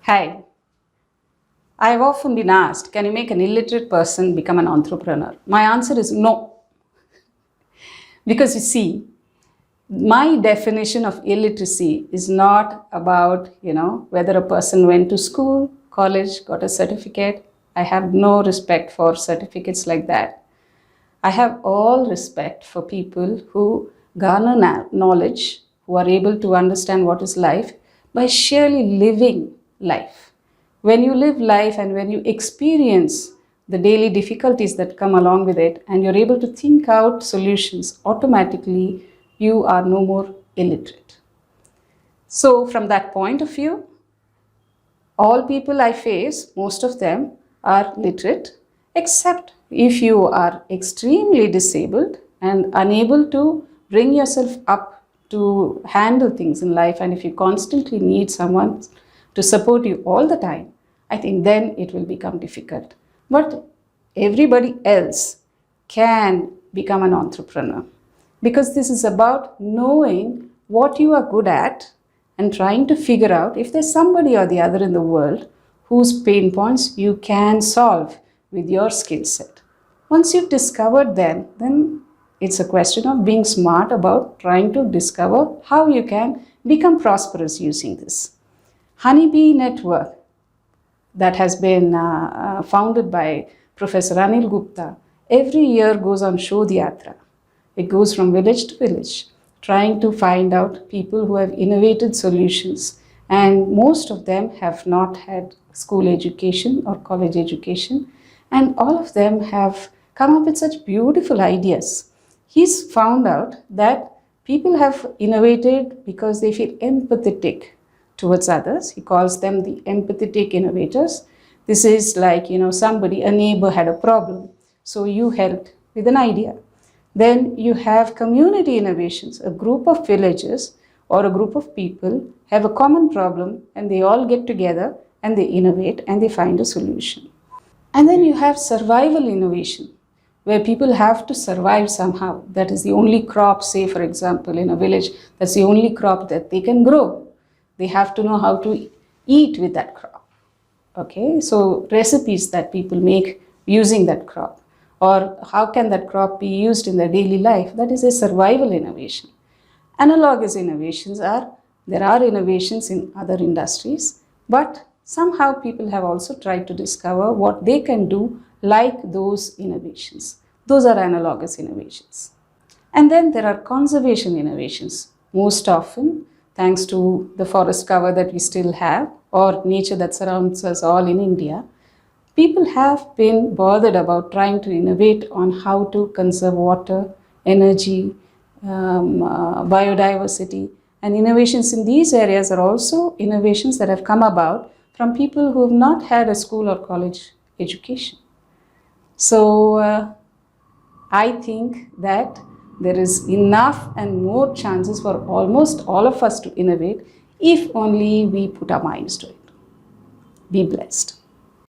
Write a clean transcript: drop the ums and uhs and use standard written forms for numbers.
Hi, I've often been asked, can you make an illiterate person become an entrepreneur? My answer is no. Because you see, my definition of illiteracy is not about, whether a person went to school, college, got a certificate. I have no respect for certificates like that. I have all respect for people who garner knowledge, who are able to understand what is life by sheerly living life. When you live life and when you experience the daily difficulties that come along with it and you're able to think out solutions, automatically you are no more illiterate. So from that point of view, all people I face, most of them are literate, except if you are extremely disabled and unable to bring yourself up to handle things in life, and if you constantly need someone to support you all the time, I think then it will become difficult. But everybody else can become an entrepreneur, because this is about knowing what you are good at and trying to figure out if there's somebody or the other in the world whose pain points you can solve with your skill set. Once you've discovered then it's a question of being smart about trying to discover how you can become prosperous using this. Honeybee network that has been founded by Professor Anil Gupta every year goes on Shodh Yatra. It goes from village to village, trying to find out people who have innovated solutions, and most of them have not had school education or college education, and all of them have come up with such beautiful ideas. He's found out that people have innovated because they feel empathetic towards others. He calls them the empathetic innovators. This is like, a neighbor had a problem, so you helped with an idea. Then you have community innovations. A group of villagers or a group of people have a common problem and they all get together and they innovate and they find a solution. And then you have survival innovation, where people have to survive somehow. That is the only crop, say for example, in a village, that's the only crop that they can grow. They have to know how to eat with that crop. Okay, so recipes that people make using that crop, or how can that crop be used in their daily life, that is a survival innovation. Analogous innovations there are innovations in other industries, but somehow people have also tried to discover what they can do like those innovations. Those are analogous innovations. And then there are conservation innovations. Most often, thanks to the forest cover that we still have, or nature that surrounds us all in India, people have been bothered about trying to innovate on how to conserve water, energy, biodiversity. And innovations in these areas are also innovations that have come about from people who have not had a school or college education. So I think that there is enough and more chances for almost all of us to innovate if only we put our minds to it. Be blessed.